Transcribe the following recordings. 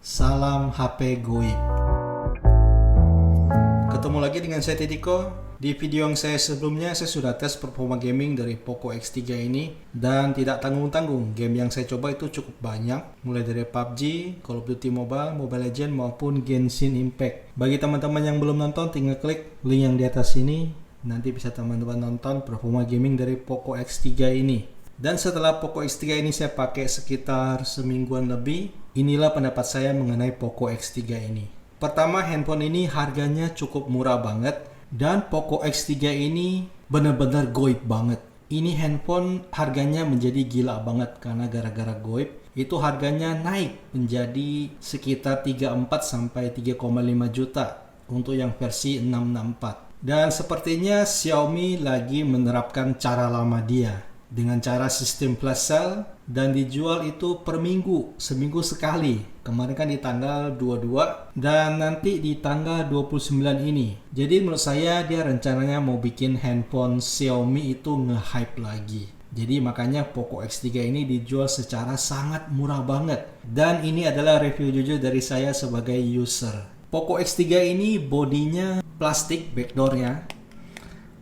Salam HP Goib. Ketemu lagi dengan saya Tidiko. Di video yang saya sebelumnya saya sudah tes performa gaming dari Poco X3 ini dan tidak tanggung-tanggung. Game yang saya coba itu cukup banyak, mulai dari PUBG, Call of Duty Mobile, Mobile Legends maupun Genshin Impact. Bagi teman-teman yang belum nonton, tinggal klik link yang di atas ini. Nanti bisa teman-teman nonton performa gaming dari Poco X3 ini. Dan setelah Poco X3 ini saya pakai sekitar semingguan lebih, inilah pendapat saya mengenai Poco X3 ini. Pertama, handphone ini harganya cukup murah banget dan Poco X3 ini benar-benar goib banget. Ini handphone harganya menjadi gila banget karena gara-gara goib itu harganya naik menjadi sekitar 34 sampai 3,5 juta untuk yang versi 664. Dan sepertinya Xiaomi lagi menerapkan cara lama dia dengan cara sistem flash sale dan dijual itu per minggu, seminggu sekali. Kemarin kan di tanggal 22 dan nanti di tanggal 29 ini. Jadi menurut saya dia rencananya mau bikin handphone Xiaomi itu nge-hype lagi. Jadi makanya Poco X3 ini dijual secara sangat murah banget. Dan ini adalah review jujur dari saya sebagai user. Poco X3 ini bodinya plastik backdoornya.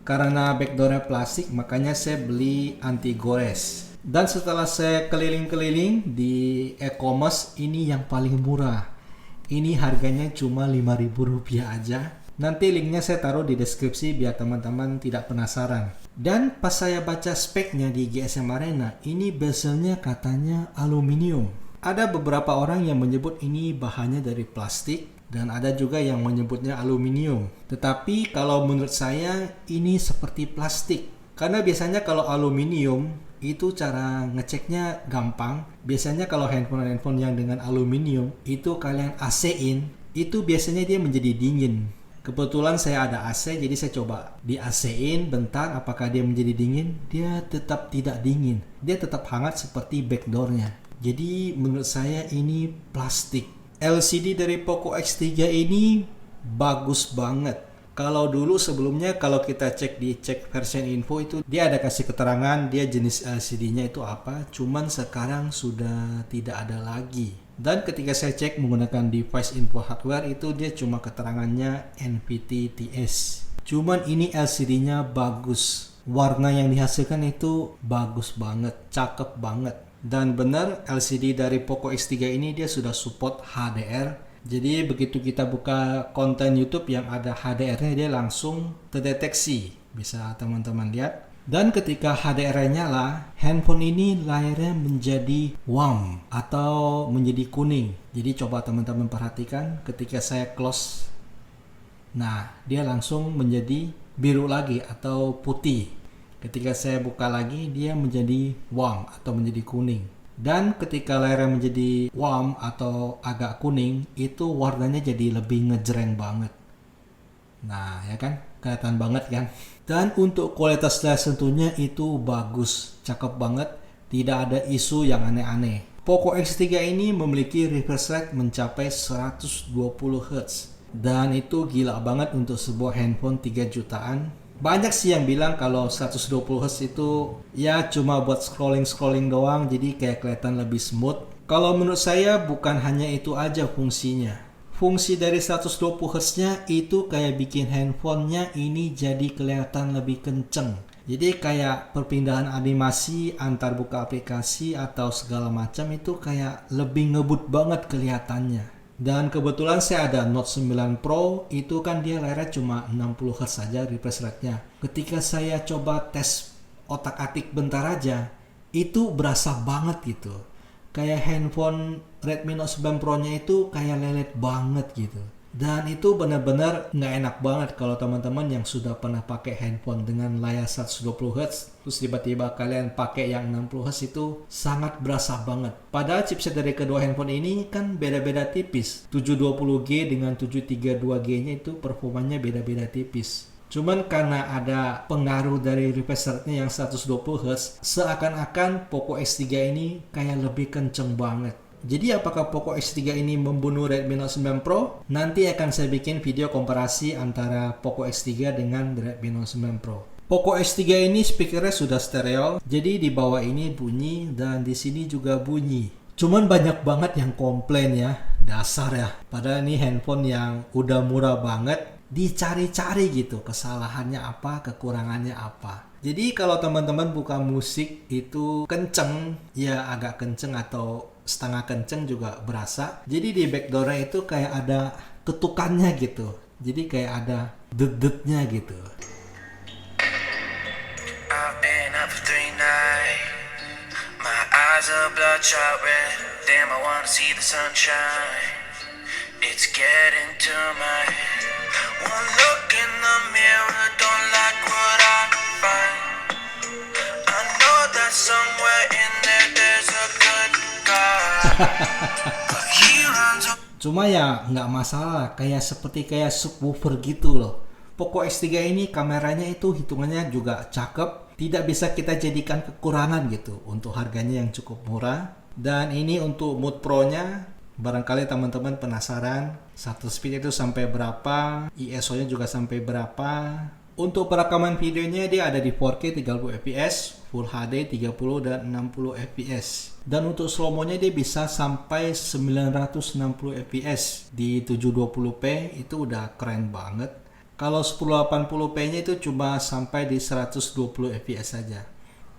Karena backdoornya plastik, makanya saya beli anti gores. Dan setelah saya keliling-keliling di e-commerce, ini yang paling murah. Ini harganya cuma Rp5.000 aja. Nanti linknya saya taruh di deskripsi biar teman-teman tidak penasaran. Dan pas saya baca speknya di GSM Arena, ini bezelnya katanya aluminium. Ada beberapa orang yang menyebut ini bahannya dari plastik. Dan ada juga yang menyebutnya aluminium. Tetapi kalau menurut saya ini seperti plastik. Karena biasanya kalau aluminium itu cara ngeceknya gampang. Biasanya kalau handphone yang dengan aluminium itu kalian AC-in, itu biasanya dia menjadi dingin. Kebetulan saya ada AC, jadi saya coba di AC-in bentar, apakah dia menjadi dingin? Dia tetap tidak dingin. Dia tetap hangat seperti backdoornya. Jadi menurut saya ini plastik. LCD dari Poco X3 ini bagus banget. Kalau dulu sebelumnya kalau kita cek di cek version info itu dia ada kasih keterangan dia jenis LCD-nya itu apa. Cuman sekarang sudah tidak ada lagi. Dan ketika saya cek menggunakan device info hardware itu dia cuma keterangannya NVT-TS. Cuman ini LCD-nya bagus. Warna yang dihasilkan itu bagus banget, cakep banget. Dan benar LCD dari Poco X3 ini dia sudah support HDR. Jadi begitu kita buka konten YouTube yang ada HDR-nya dia langsung terdeteksi. Bisa teman-teman lihat. Dan ketika HDR-nya nyala, handphone ini layarnya menjadi warm atau menjadi kuning. Jadi coba teman-teman perhatikan ketika saya close. Nah, dia langsung menjadi biru lagi atau putih. Ketika saya buka lagi, dia menjadi warm atau menjadi kuning. Dan ketika layarnya menjadi warm atau agak kuning, itu warnanya jadi lebih ngejreng banget. Nah, ya kan? Kelihatan banget kan? Dan untuk kualitas layar sentuhnya itu bagus, cakep banget. Tidak ada isu yang aneh-aneh. Poco X3 ini memiliki refresh rate mencapai 120 Hz. Dan itu gila banget untuk sebuah handphone 3 jutaan. Banyak sih yang bilang kalau 120 Hz itu ya cuma buat scrolling doang, jadi kayak kelihatan lebih smooth. Kalau menurut saya bukan hanya itu aja fungsinya. Fungsi dari 120 Hz-nya itu kayak bikin handphonenya ini jadi kelihatan lebih kenceng. Jadi kayak perpindahan animasi antar buka aplikasi atau segala macam itu kayak lebih ngebut banget kelihatannya. Dan kebetulan saya ada Note 9 Pro, itu kan dia layarnya cuma 60 Hz saja refresh rate-nya. Ketika saya coba tes otak-atik bentar aja, itu berasa banget gitu. Kayak handphone Redmi Note 9 Pro-nya itu kayak lelet banget gitu. Dan itu benar-benar nggak enak banget kalau teman-teman yang sudah pernah pakai handphone dengan layar 120 Hz terus tiba-tiba kalian pakai yang 60 Hz itu sangat berasa banget. Padahal chipset dari kedua handphone ini kan beda-beda tipis. 720G dengan 732G-nya itu performanya beda-beda tipis. Cuman karena ada pengaruh dari refresh rate-nya yang 120 Hz, seakan-akan Poco X3 ini kayak lebih kenceng banget. Jadi apakah Poco X3 ini membunuh Redmi Note 9 Pro? Nanti akan saya bikin video komparasi antara Poco X3 dengan Redmi Note 9 Pro. Poco X3 ini speakernya sudah stereo, jadi di bawah ini bunyi dan di sini juga bunyi. Cuman banyak banget yang komplain ya Dasar ya. Padahal ini handphone yang udah murah banget, dicari-cari gitu kesalahannya apa, kekurangannya apa. Jadi kalau teman-teman buka musik itu kenceng, ya agak kenceng atau setengah kenceng juga berasa. Jadi di backdoornya itu kayak ada ketukannya gitu. Jadi kayak ada det-detnya gitu. I've been up for 3 nights. My eyes are bloodshot red. Damn, I wanna see the sunshine. It's getting to my head. One look in the mirror, don't like what I find. I know that somewhere in there there's a good guy. But he runs Cuma ya nggak masalah, seperti kayak subwoofer gitu loh. Poco X3 ini kameranya itu hitungannya juga cakep, tidak bisa kita jadikan kekurangan gitu untuk harganya yang cukup murah. Dan ini untuk Mood Pro-nya, barangkali teman-teman penasaran shutter speed itu sampai berapa, ISO-nya juga sampai berapa. Untuk perekaman videonya dia ada di 4K 30 fps, Full HD 30 dan 60 fps. Dan untuk slow-mo-nya dia bisa sampai 960 fps di 720p, itu udah keren banget. Kalau 1080p-nya itu cuma sampai di 120 fps saja.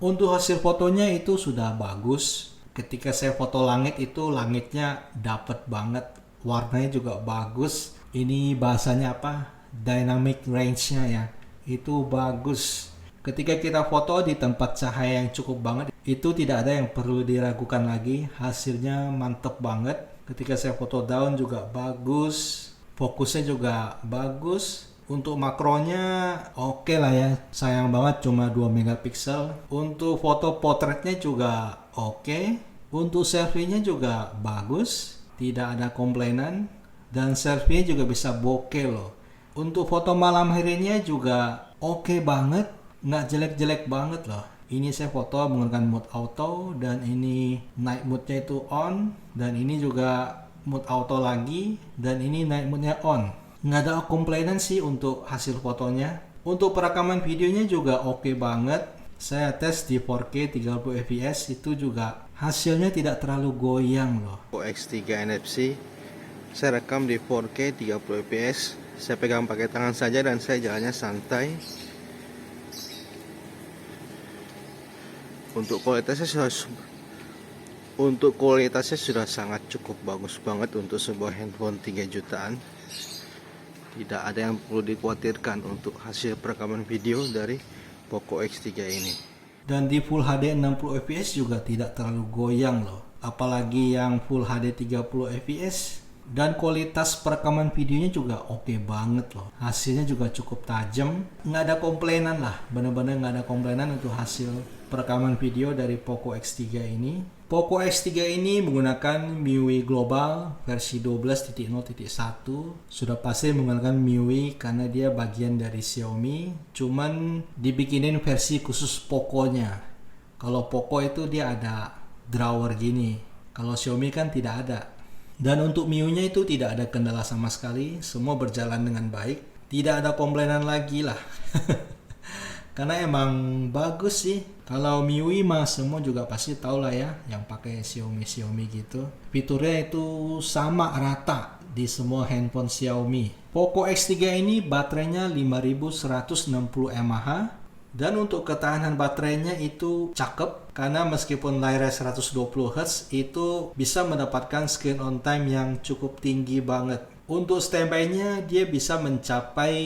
Untuk hasil fotonya itu sudah bagus. Ketika saya foto langit itu langitnya dapet banget, warnanya juga bagus. Ini bahasanya apa? Dynamic range-nya ya. Itu bagus. Ketika kita foto di tempat cahaya yang cukup banget, itu tidak ada yang perlu diragukan lagi. Hasilnya mantep banget. Ketika saya foto down juga bagus. Fokusnya juga bagus. Untuk makronya oke lah ya. Sayang banget cuma 2 megapiksel. Untuk foto potretnya juga oke. Untuk selfie-nya juga bagus. Tidak ada komplainan. Dan selfie-nya juga bisa bokeh loh. Untuk foto malam harinya juga oke banget, nggak jelek-jelek banget loh. Ini saya foto menggunakan mode auto, dan ini night mode-nya itu on, dan ini juga mode auto lagi, dan ini night mode-nya on. Nggak ada komplainan sih untuk hasil fotonya. Untuk perekaman videonya juga oke banget. Saya tes di 4K 30 fps, itu juga hasilnya tidak terlalu goyang loh. X3 NFC saya rekam di 4K 30 fps. Saya pegang pakai tangan saja dan saya jalannya santai. Untuk kualitasnya sudah sangat cukup bagus banget untuk sebuah handphone 3 jutaan. Tidak ada yang perlu dikhawatirkan untuk hasil perekaman video dari Poco X3 ini. Dan di Full HD 60 fps juga tidak terlalu goyang loh. Apalagi yang Full HD 30 fps. Dan kualitas perekaman videonya juga oke banget loh. Hasilnya juga cukup tajam. Nggak ada komplainan lah. Bener-bener nggak ada komplainan untuk hasil perekaman video dari Poco X3 ini. Poco X3 ini menggunakan MIUI Global versi 12.0.1. Sudah pasti menggunakan MIUI karena dia bagian dari Xiaomi. Cuman dibikinin versi khusus Poco-nya. Kalau Poco itu dia ada drawer gini. Kalau Xiaomi kan tidak ada. Dan untuk MIUI-nya itu tidak ada kendala sama sekali. Semua berjalan dengan baik. Tidak ada komplainan lagi lah. Karena emang bagus sih. Kalau MIUI mah semua juga pasti tahu lah ya, yang pakai Xiaomi gitu. Fiturnya itu sama rata di semua handphone Xiaomi. Poco X3 ini baterainya 5160 mAh. Dan untuk ketahanan baterainya itu cakep, karena meskipun layarnya 120 Hz itu bisa mendapatkan screen on time yang cukup tinggi banget. Untuk standby-nya dia bisa mencapai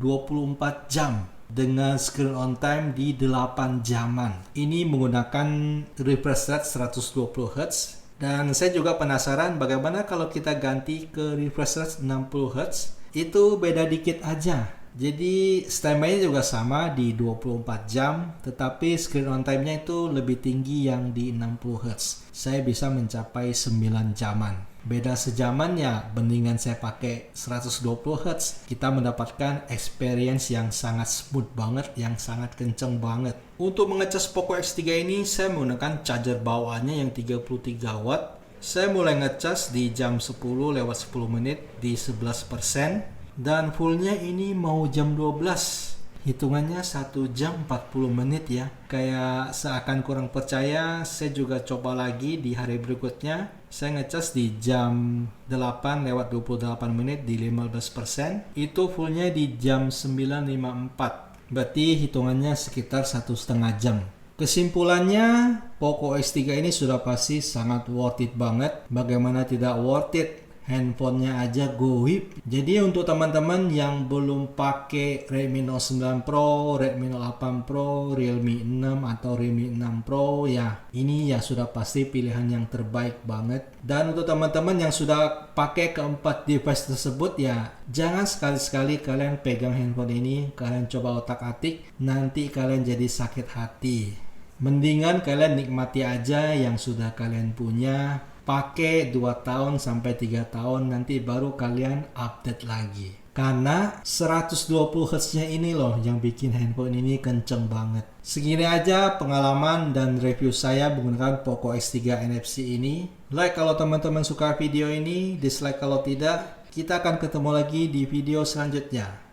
24 jam dengan screen on time di 8 jaman. Ini menggunakan refresh rate 120 Hz. Dan saya juga penasaran bagaimana kalau kita ganti ke refresh rate 60 Hz. Itu beda dikit aja. Jadi standby-nya juga sama di 24 jam, tetapi screen on time-nya itu lebih tinggi yang di 60 Hz. Saya bisa mencapai 9 jaman. Beda sejaman ya, bandingan saya pakai 120 Hz, kita mendapatkan experience yang sangat smooth banget, yang sangat kenceng banget. Untuk mengecas Poco X3 ini, saya menggunakan charger bawaannya yang 33 watt. Saya mulai ngecas di jam 10:10 di 11%. Dan fullnya ini mau jam 12. hitungannya 1 jam 40 menit ya. Kayak seakan kurang percaya, saya juga coba lagi di hari berikutnya. Saya ngecas di jam 8 lewat 28 menit di 15%. Itu fullnya di jam 9.54. Berarti hitungannya sekitar 1,5 jam. Kesimpulannya, Poco X3 ini sudah pasti sangat worth it banget. Bagaimana tidak worth it? Handphonenya aja goib. Jadi untuk teman-teman yang belum pakai Redmi Note 9 Pro, Redmi Note 8 Pro, Realme 6 atau Realme 6 Pro, ya ini ya sudah pasti pilihan yang terbaik banget. Dan untuk teman-teman yang sudah pakai keempat device tersebut, ya jangan sekali-sekali kalian pegang handphone ini, kalian coba otak-atik, nanti kalian jadi sakit hati. Mendingan kalian nikmati aja yang sudah kalian punya. Pakai 2 tahun sampai 3 tahun, nanti baru kalian update lagi. Karena 120 Hz-nya ini loh yang bikin handphone ini kenceng banget. Segini aja pengalaman dan review saya menggunakan Poco X3 NFC ini. Like kalau teman-teman suka video ini, dislike kalau tidak. Kita akan ketemu lagi di video selanjutnya.